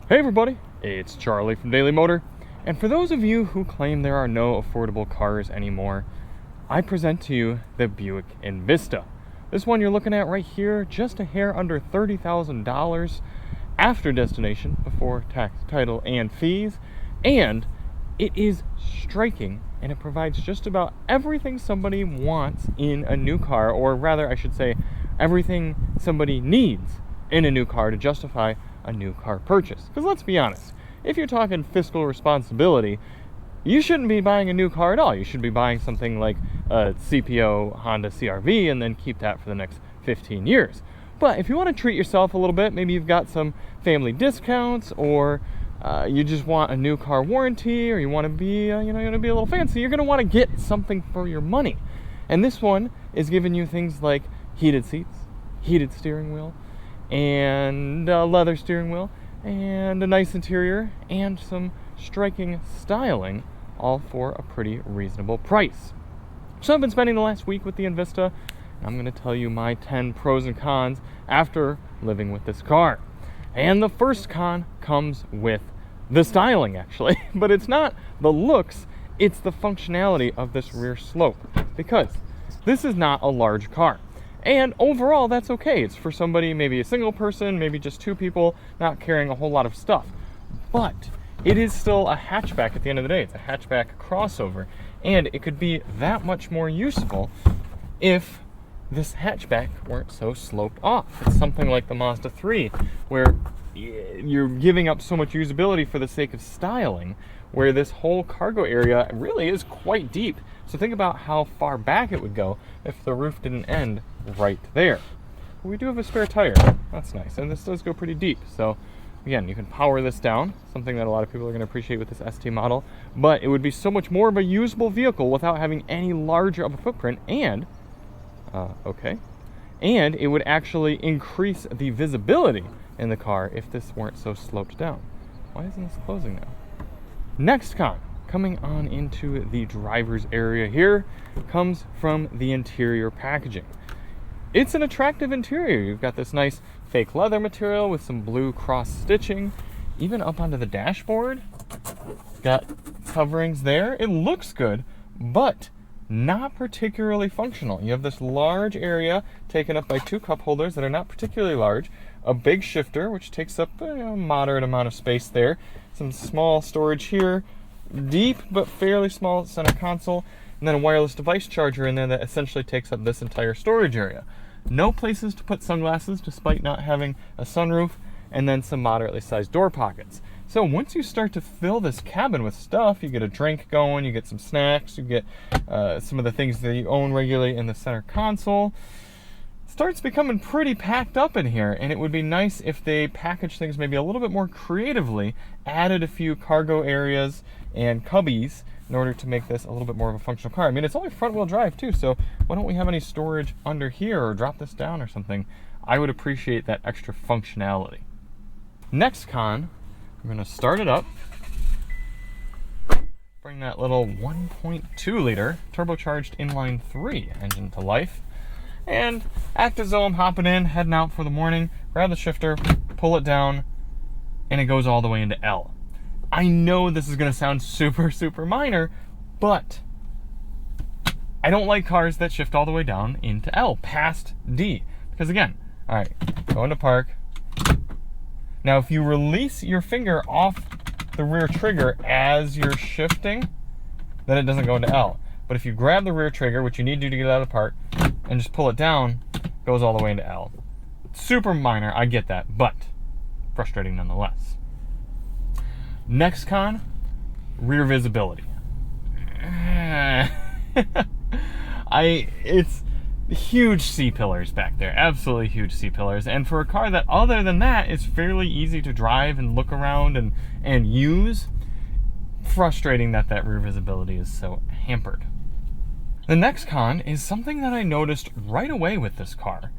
Hey everybody, it's Charlie from Daily Motor, and for those of you who claim there are no affordable cars anymore, I present to you the Buick Envista. This one you're looking at right here, just a hair under $30,000 after destination, before tax, title, and fees, and it is striking, and it provides just about everything somebody wants in a new car, or rather I should say everything somebody needs in a new car to justify a new car purchase. Because let's be honest, if you're talking fiscal responsibility, you shouldn't be buying a new car at all. You should be buying something like a CPO Honda CR-V and then keep that for the next 15 years. But if you want to treat yourself a little bit, maybe you've got some family discounts, or you just want a new car warranty, or you want to be, you're going to be a little fancy, you're going to want to get something for your money. And this one is giving you things like heated seats, heated steering wheel, and a leather steering wheel, and a nice interior, and some striking styling, all for a pretty reasonable price. So I've been spending the last week with the Envista, and I'm going to tell you my 10 pros and cons after living with this car. And the first con comes with the styling, actually, but it's not the looks, it's the functionality of this rear slope, because this is not a large car. And overall, that's okay. It's for somebody, maybe a single person, maybe just two people, not carrying a whole lot of stuff. But it is still a hatchback at the end of the day. It's a hatchback crossover. And it could be that much more useful if this hatchback weren't so sloped off. It's something like the Mazda 3, where you're giving up so much usability for the sake of styling, where this whole cargo area really is quite deep. So think about how far back it would go if the roof didn't end right there. We do have a spare tire. That's nice. And this does go pretty deep. So again, you can power this down, something that a lot of people are going to appreciate with this ST model, but it would be so much more of a usable vehicle without having any larger of a footprint, and and it would actually increase the visibility in the car if this weren't so sloped down. Why isn't this closing now? Next con, coming on into the driver's area here, comes from the interior packaging. It's an attractive interior. You've got this nice fake leather material with some blue cross stitching, even up onto the dashboard. Got coverings there. It looks good, but not particularly functional. You have this large area taken up by two cup holders that are not particularly large, a big shifter which takes up a moderate amount of space there, some small storage here, deep but fairly small center console, and then a wireless device charger in there that essentially takes up this entire storage area. No places to put sunglasses despite not having a sunroof, and then some moderately sized door pockets. So once you start to fill this cabin with stuff, you get a drink going, you get some snacks, you get some of the things that you own regularly in the center console. It starts becoming pretty packed up in here, and it would be nice if they packaged things maybe a little bit more creatively, added a few cargo areas and cubbies in order to make this a little bit more of a functional car. I mean, it's only front-wheel drive too, so why don't we have any storage under here or drop this down or something? I would appreciate that extra functionality. Next con, I'm going to start it up, bring that little 1.2 liter turbocharged inline 3 engine to life, and act as though I'm hopping in, heading out for the morning, grab the shifter, pull it down, and it goes all the way into L. I know this is going to sound super, super minor, but I don't like cars that shift all the way down into L, past D. Because again, all right, go into park. Now, if you release your finger off the rear trigger as you're shifting, then it doesn't go into L. But if you grab the rear trigger, which you need to get it out of the park, and just pull it down, it goes all the way into L. Super minor, I get that, but frustrating nonetheless. Next con, rear visibility. It's huge C-pillars back there, absolutely huge C-pillars, and for a car that other than that is fairly easy to drive and look around and use, frustrating that rear visibility is so hampered. The next con is something that I noticed right away with this car.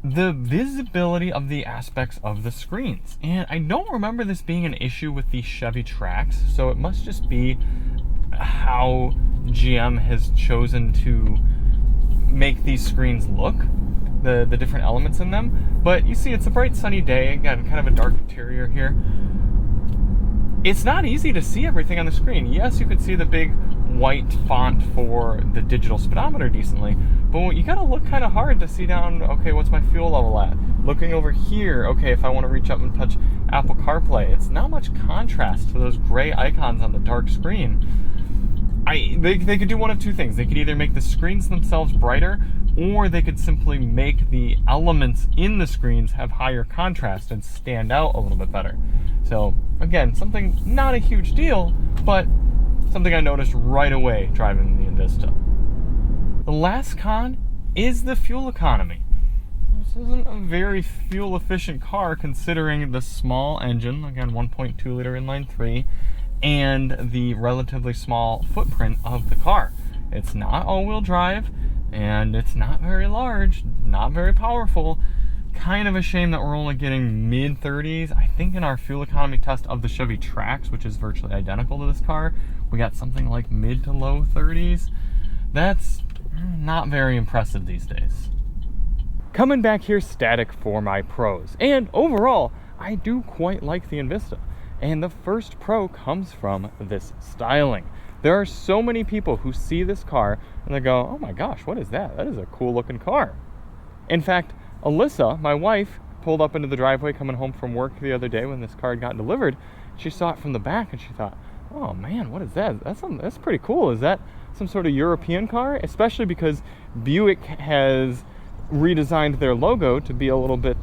The visibility of the aspects of the screens. And I don't remember this being an issue with the Chevy Trax, so it must just be how GM has chosen to make these screens look, the different elements in them. But you see, it's a bright sunny day, got kind of a dark interior here. it's not easy to see everything on the screen. Yes, you can see the big white font for the digital speedometer decently, but you gotta look kind of hard to see down, okay, what's my fuel level at? Looking over here, okay, if I want to reach up and touch Apple CarPlay, it's not much contrast to those gray icons on the dark screen. They could do one of two things. They could either make the screens themselves brighter, or they could simply make the elements in the screens have higher contrast and stand out a little bit better. So again, something not a huge deal, but something I noticed right away driving the Envista. The last con is the fuel economy. This isn't a very fuel efficient car considering the small engine, again 1.2 liter inline 3, and the relatively small footprint of the car. It's not all-wheel drive, and it's not very large, not very powerful. Kind of a shame that we're only getting mid-30s. I think in our fuel economy test of the Chevy Trax, which is virtually identical to this car, we got something like mid to low 30s. That's not very impressive these days. Coming back here static for my pros. And overall, I do quite like the Envista. And the first pro comes from this styling. There are so many people who see this car and they go, oh my gosh, what is that? That is a cool looking car. In fact, Alyssa, my wife, pulled up into the driveway coming home from work the other day when this car had gotten delivered. She saw it from the back and she thought, oh man, what is that? That's pretty cool. Is that some sort of European car? Especially because Buick has redesigned their logo to be a little bit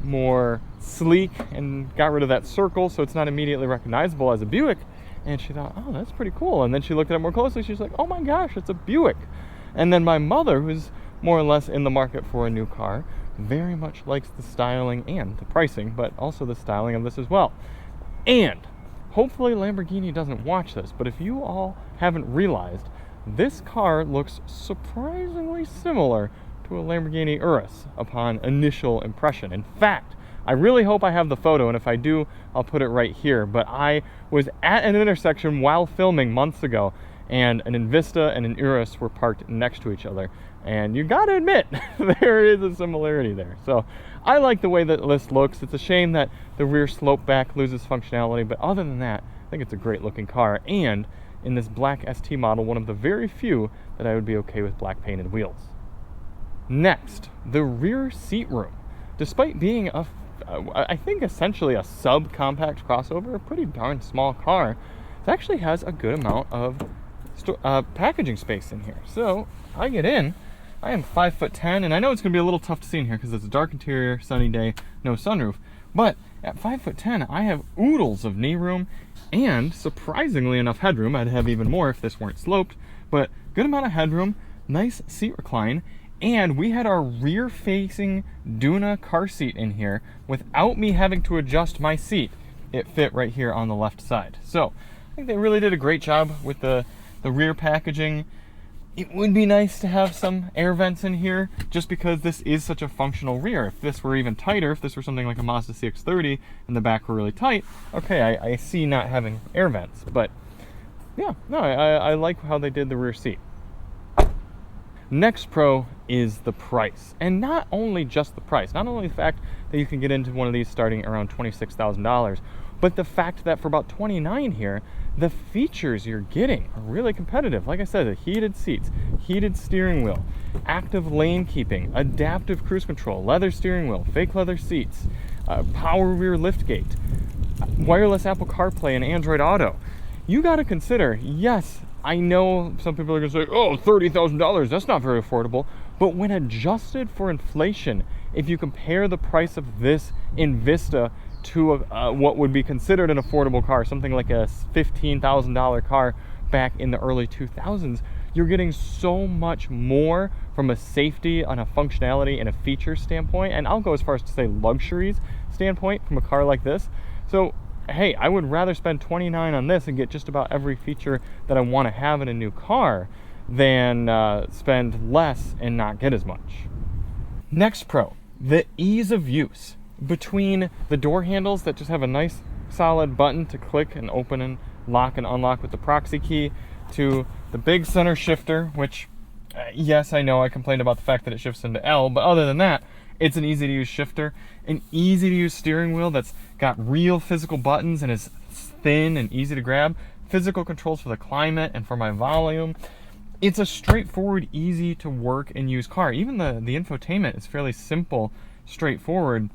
more sleek and got rid of that circle, so it's not immediately recognizable as a Buick. And she thought, oh, that's pretty cool. And then she looked at it more closely. She's like, oh my gosh, it's a Buick. And then my mother, who's more or less in the market for a new car, very much likes the styling and the pricing, but also the styling of this as well. And hopefully Lamborghini doesn't watch this, but if you all haven't realized, this car looks surprisingly similar to a Lamborghini Urus upon initial impression. In fact, I really hope I have the photo, and if I do, I'll put it right here. But I was at an intersection while filming months ago, and an Envista and an Urus were parked next to each other. And you gotta admit, there is a similarity there. So I like the way that this looks. It's a shame that the rear slope back loses functionality, but other than that, I think it's a great looking car. And in this black ST model, one of the very few that I would be okay with black painted wheels. Next, the rear seat room. Despite being I think essentially a subcompact crossover, a pretty darn small car, it actually has a good amount of packaging space in here. So I get in, I am 5'10", and I know it's gonna be a little tough to see in here because it's a dark interior, sunny day, no sunroof, but at 5'10", I have oodles of knee room and surprisingly enough headroom. I'd have even more if this weren't sloped, but good amount of headroom, nice seat recline. And we had our rear-facing Duna car seat in here without me having to adjust my seat. It fit right here on the left side. So I think they really did a great job with the rear packaging. It would be nice to have some air vents in here just because this is such a functional rear. If this were even tighter, if this were something like a Mazda CX-30 and the back were really tight, okay, I see not having air vents. But yeah, no, I like how they did the rear seat. Next pro is the price, and not only just the price, not only the fact that you can get into one of these starting around $26,000, but the fact that for about $29,000 here, the features you're getting are really competitive. Like I said, the heated seats, heated steering wheel, active lane keeping, adaptive cruise control, leather steering wheel, fake leather seats, power rear liftgate, wireless Apple CarPlay and Android Auto. You got to consider, yes, I know some people are going to say, oh, $30,000, that's not very affordable. But when adjusted for inflation, if you compare the price of this Envista to what would be considered an affordable car, something like a $15,000 car back in the early 2000s, you're getting so much more from a safety and a functionality and a feature standpoint. And I'll go as far as to say luxuries standpoint from a car like this. So hey, I would rather spend $29,000 on this and get just about every feature that I want to have in a new car than spend less and not get as much. Next pro, the ease of use. Between the door handles that just have a nice solid button to click and open and lock and unlock with the proxy key, to the big center shifter, which yes, I know I complained about the fact that it shifts into L, but other than that, it's an easy to use shifter, an easy to use steering wheel that's got real physical buttons and is It's thin and easy to grab. Physical controls for the climate and for my volume. It's a straightforward, easy to work and use car. Even the infotainment is fairly simple, straightforward.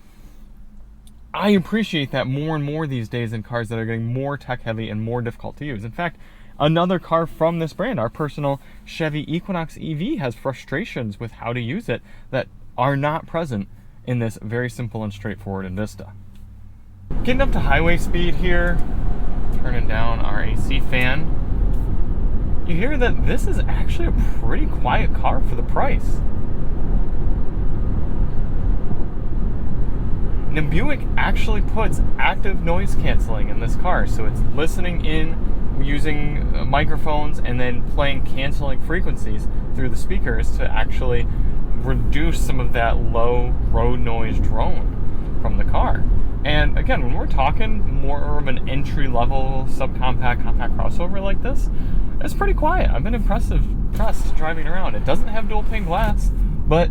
I appreciate that more and more these days in cars that are getting more tech heavy and more difficult to use. In fact, another car from this brand, our personal Chevy Equinox EV, has frustrations with how to use it that are not present in this very simple and straightforward Envista. Getting up to highway speed here, turning down our AC fan. You hear that this is actually a pretty quiet car for the price. Now, Buick actually puts active noise canceling in this car, so it's listening in using microphones and then playing canceling frequencies through the speakers to actually reduce some of that low road noise drone from the car. And again, when we're talking more of an entry-level subcompact compact crossover like this, it's pretty quiet. I've been impressed driving around. It doesn't have dual pane glass, but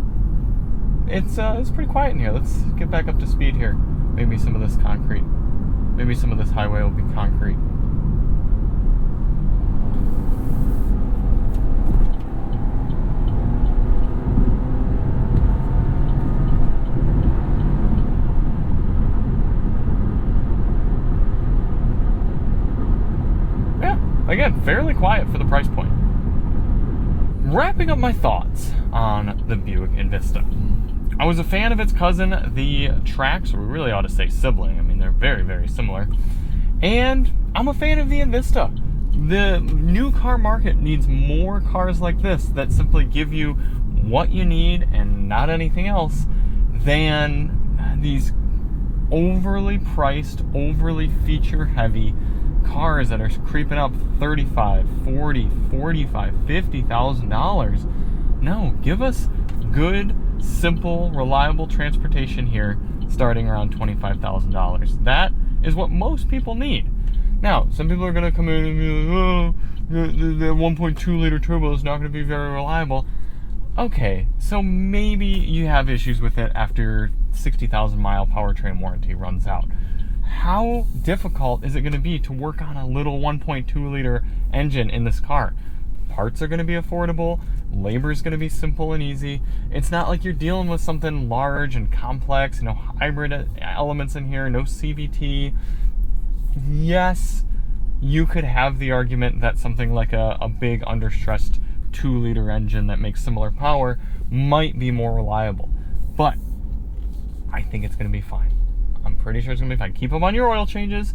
it's pretty quiet in here. Let's get back up to speed here. Maybe some of this concrete. Maybe some of this highway will be concrete. Yeah, again, fairly quiet for the price point. Wrapping up my thoughts on the Buick Envista. I was a fan of its cousin, the Trax, or we really ought to say sibling. I mean, they're very, very similar. And I'm a fan of the Envista. The new car market needs more cars like this that simply give you what you need and not anything else than these overly priced, overly feature-heavy cars that are creeping up $35,000, $40,000, $45,000, $50,000. No, give us good, simple, reliable transportation here starting around $25,000. That is what most people need. Now, some people are going to come in and be like, oh, the 1.2 liter turbo is not going to be very reliable. Okay, so maybe you have issues with it after 60,000 mile powertrain warranty runs out. How difficult is it going to be to work on a little 1.2 liter engine in this car? Parts are going to be affordable. Labor is going to be simple and easy. It's not like you're dealing with something large and complex, hybrid elements in here, no CVT. Yes, you could have the argument that something like a big understressed 2-liter engine that makes similar power might be more reliable. But I think it's going to be fine. I'm pretty sure it's going to be fine. Keep them on your oil changes.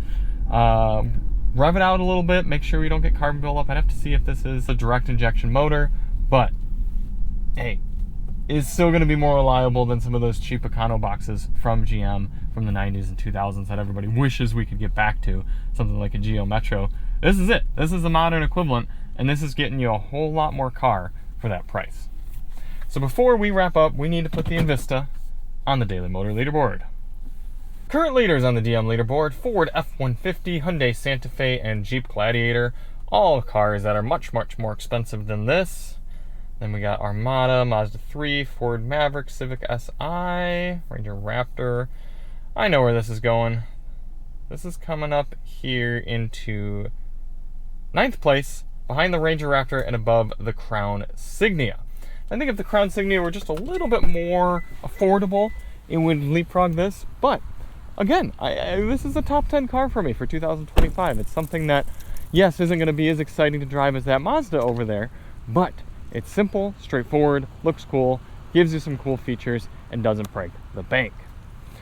Rev it out a little bit, make sure we don't get carbon buildup. I'd have to see if this is a direct injection motor, but hey, it's still going to be more reliable than some of those cheap Econo boxes from GM from the 90s and 2000s that everybody wishes we could get back to, something like a Geo Metro. This is it. This is the modern equivalent, and this is getting you a whole lot more car for that price. So before we wrap up, we need to put the Envista on the Daily Motor Leaderboard. Current leaders on the DM leaderboard: Ford F-150, Hyundai Santa Fe, and Jeep Gladiator. All cars that are much, much more expensive than this. Then we got Armada, Mazda 3, Ford Maverick, Civic Si, Ranger Raptor. I know where this is going. This is coming up here into 9th place, behind the Ranger Raptor and above the Crown Signia. I think if the Crown Signia were just a little bit more affordable, it would leapfrog this, but again, this is a top 10 car for me for 2025. It's something that, yes, isn't going to be as exciting to drive as that Mazda over there, but it's simple, straightforward, looks cool, gives you some cool features, and doesn't break the bank.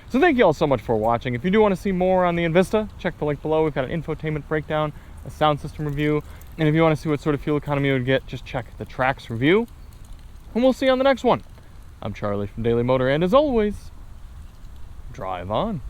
So thank you all so much for watching. If you do want to see more on the Envista, check the link below. We've got an infotainment breakdown, a sound system review, and if you want to see what sort of fuel economy you would get, just check the Trax review, and we'll see you on the next one. I'm Charlie from Daily Motor, and as always, drive on.